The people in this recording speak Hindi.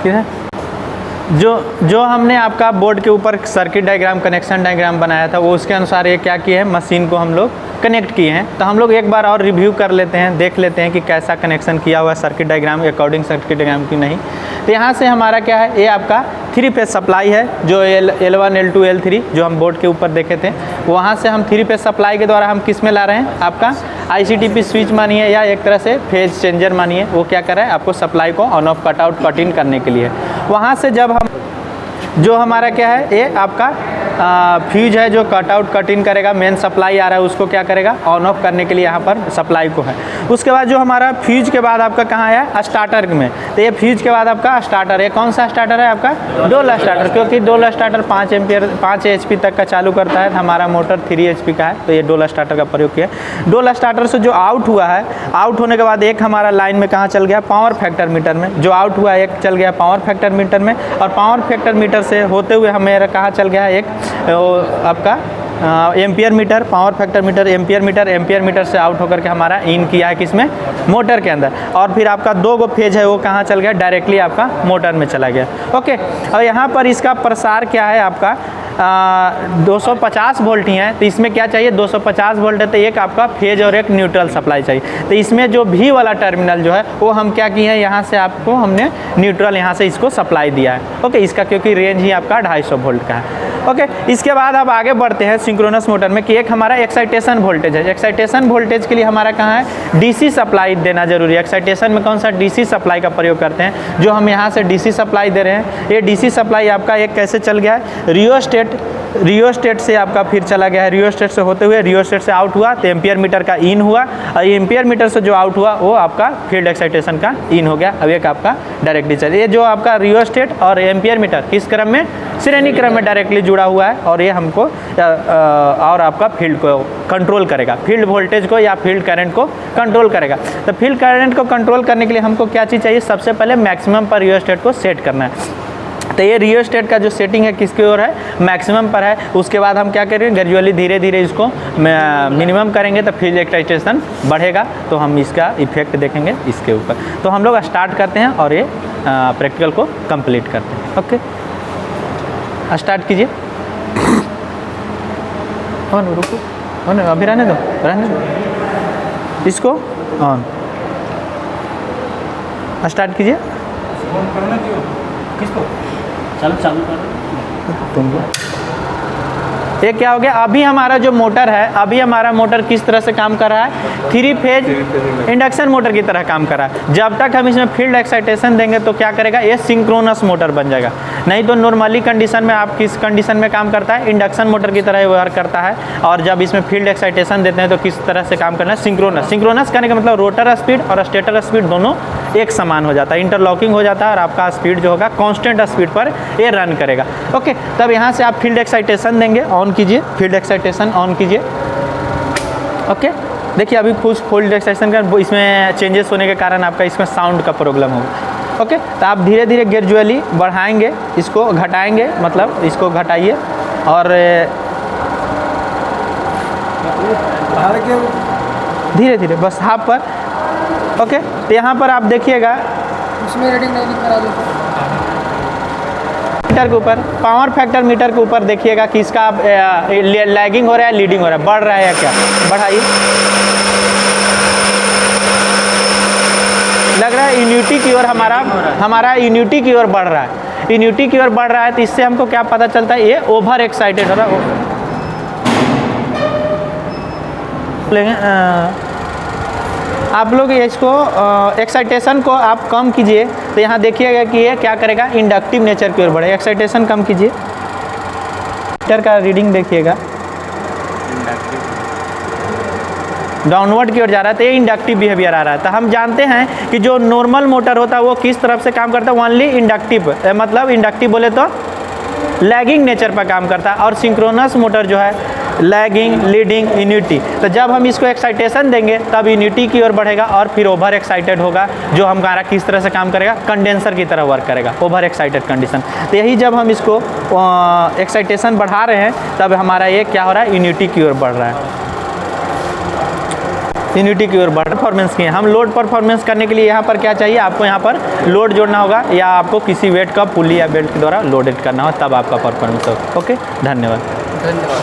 ठीक है। जो हमने आपका बोर्ड के ऊपर सर्किट डायग्राम, कनेक्शन डायग्राम बनाया था, वो उसके अनुसार ये क्या किए हैं, मशीन को हम लोग कनेक्ट किए हैं। तो हम लोग एक बार और रिव्यू कर लेते हैं, देख लेते हैं कि कैसा कनेक्शन किया हुआ है सर्किट डायग्राम के अकॉर्डिंग सर्किट डायग्राम की नहीं। तो यहाँ से हमारा क्या है, ये आपका 3 फेज सप्लाई है, जो L1 L2 L3 जो हम बोर्ड के ऊपर देखे थे, वहाँ से हम 3 फेज सप्लाई के द्वारा हम किस में ला रहे हैं, आपका ICTP स्विच मानिए या एक तरह से फेज चेंजर मानिए, वो क्या कर रहा है, आपको सप्लाई को on off cut out cut in करने के लिए। वहाँ से जब हम जो हमारा क्या है, ये आपका फ्यूज है जो कट आउट कट इन करेगा, मेन सप्लाई आ रहा है उसको क्या करेगा, ऑन ऑफ करने के लिए यहाँ पर सप्लाई को है। उसके बाद जो हमारा फ्यूज के बाद आपका कहाँ है, स्टार्टर में। तो ये फ्यूज के बाद आपका स्टार्टर, ये कौन सा स्टार्टर है आपका, डोल स्टार्टर, क्योंकि डोल स्टार्टर 5 एम्पियर 5 HP तक का चालू करता है। हमारा मोटर 3 HP का है, तो ये डोल स्टार्टर का प्रयोग किया। डोल स्टार्टर से जो आउट हुआ है, आउट होने के बाद एक हमारा लाइन में कहाँ चल गया, पावर फैक्टर मीटर में। जो आउट हुआ एक चल गया पावर फैक्टर मीटर में, और पावर फैक्टर मीटर से होते हुए हमें कहाँ चल गया है, एक आपका ampere meter, power factor meter, ampere meter से आउट होकर के हमारा इन किया है किसमें, मोटर के अंदर। और फिर आपका 2 गो फेज है, वो कहाँ चल गया, डायरेक्टली आपका मोटर में चला गया। ओके, और यहाँ पर इसका प्रसार क्या है आपका, 250 वोल्ट ही है। तो इसमें क्या चाहिए, 250 वोल्ट है, तो एक आपका फेज और एक न्यूट्रल सप्लाई चाहिए। तो इसमें जो भी वाला टर्मिनल जो है, वो हम क्या किए हैं, यहाँ से आपको हमने न्यूट्रल यहाँ से इसको सप्लाई दिया है। ओके, इसका क्योंकि रेंज ही आपका 250 वोल्ट का है। ओके, इसके बाद अब आगे बढ़ते हैं सिंक्रोनस मोटर में कि एक हमारा एक्साइटेशन वोल्टेज है। एक्साइटेशन वोल्टेज के लिए हमारा कहाँ है, डीसी सप्लाई देना जरूरी है। एक्साइटेशन में कौन सा, डीसी सप्लाई का प्रयोग करते हैं। जो हम यहाँ से डीसी सप्लाई दे रहे हैं, ये डीसी सप्लाई आपका एक कैसे चल गया है, रियोस्टेट से आपका फिर चला गया है, रियोस्टेट से होते हुए रियोस्टेट से आउट हुआ तो एम्पियर मीटर का इन हुआ, और एम्पियर मीटर से जो आउट हुआ वो आपका फील्ड एक्साइटेशन का इन हो गया। अब एक आपका डायरेक्टली चल, ये जो आपका रियोस्टेट और एम्पियर मीटर किस क्रम में, श्रेणी क्रम में डायरेक्टली जुड़ा हुआ है, और ये हमको और आपका फील्ड को कंट्रोल करेगा, फील्ड वोल्टेज को या फील्ड करंट को कंट्रोल करेगा। तो फील्ड करंट को कंट्रोल करने के लिए हमको क्या चीज़ चाहिए, सबसे पहले मैक्सिमम पर रियोस्टेट को सेट करना है। तो ये रियोस्टेट का जो सेटिंग है किसकी ओर है, मैक्सिमम पर है। उसके बाद हम क्या करेंगे, ग्रेजुअली धीरे धीरे इसको मिनिमम करेंगे, तो फील्ड एक्साइटेशन बढ़ेगा। तो हम इसका इफेक्ट देखेंगे इसके ऊपर। तो हम लोग स्टार्ट करते हैं और ये प्रैक्टिकल को कंप्लीट करते हैं। ओके, स्टार्ट कीजिए। ऑन, रुको, ऑन, अभी रहने दो इसको ऑन, स्टार्ट कीजिए। किसको चालू कर तुमको ये क्या हो गया, अभी हमारा जो मोटर है, अभी हमारा मोटर किस तरह से काम कर रहा है, 3 फेज इंडक्शन मोटर की तरह काम कर रहा है। जब तक हम इसमें फील्ड एक्साइटेशन देंगे तो क्या करेगा, ये सिंक्रोनस मोटर बन जाएगा। नहीं तो नॉर्मली कंडीशन में आप किस कंडीशन में काम करता है, इंडक्शन मोटर की तरह व्यवहार करता है। और जब इसमें फील्ड एक्साइटेशन देते हैं तो किस तरह से काम करना है, सिंक्रोनस। सिंक्रोनस करने का मतलब रोटर स्पीड और स्टेटर स्पीड दोनों एक समान हो जाता है, इंटरलॉकिंग हो जाता है, और आपका स्पीड जो होगा कांस्टेंट स्पीड पर ये रन करेगा। ओके, तब यहाँ से आप फील्ड एक्साइटेशन देंगे, ऑन कीजिए, फील्ड एक्साइटेशन ऑन कीजिए। ओके, देखिए अभी कुछ फील्ड एक्साइटेशन का इसमें चेंजेस होने के कारण आपका इसमें साउंड का प्रॉब्लम होगा। ओके, तो आप धीरे धीरे ग्रेजुअली बढ़ाएंगे, इसको घटाएंगे, मतलब इसको घटाइए और धीरे धीरे बस हाफ पर। ओके, तो यहाँ पर आप देखिएगा, उसमें रीडिंग नहीं लिख करा दो मीटर के ऊपर, पावर फैक्टर मीटर के ऊपर देखिएगा कि इसका लैगिंग हो रहा है, लीडिंग हो रहा है, बढ़ रहा है या क्या, बढ़ाइए। लग रहा है यूनिटी की ओर हमारा यूनिटी की ओर बढ़ रहा है, यूनिटी की ओर बढ़ रहा है। तो इससे हमको क्या पता चलता है, ये ओवर एक्साइटेड हो रहा है। आप लोग इसको एक्साइटेशन को आप कम कीजिए, तो यहाँ देखिएगा कि ये क्या करेगा, इंडक्टिव नेचर की ओर बढ़ेगा। एक्साइटेशन कम कीजिए, मीटर का रीडिंग देखिएगा, डाउनवर्ड की ओर जा रहा है, तो ये इंडक्टिव बिहेवियर आ रहा है। तो हम जानते हैं कि जो नॉर्मल मोटर होता है वो किस तरफ से काम करता है, ओनली इंडक्टिव, मतलब इंडक्टिव बोले तो लैगिंग नेचर पर काम करता है, और सिंक्रोनस मोटर जो है लैगिंग, लीडिंग, यूनिटी। तो जब हम इसको एक्साइटेशन देंगे तब यूनिटी की ओर बढ़ेगा और फिर ओवर एक्साइटेड होगा, जो हमारा किस तरह से काम करेगा, कंडेंसर की तरह वर्क करेगा, ओवर एक्साइटेड कंडीशन। तो यही जब हम इसको एक्साइटेशन बढ़ा रहे हैं तब हमारा ये क्या हो रहा है, यूनिटी की ओर बढ़ रहा है। यूनिटी की ओर परफॉर्मेंस की है। हम लोड परफॉर्मेंस करने के लिए यहाँ पर क्या चाहिए, आपको यहाँ पर लोड जोड़ना होगा या आपको किसी वेट का पुली या बेल्ट के द्वारा लोडेड करना हो, तब आपका परफॉर्मेंस हो। ओके, धन्यवाद। धन्यवाद।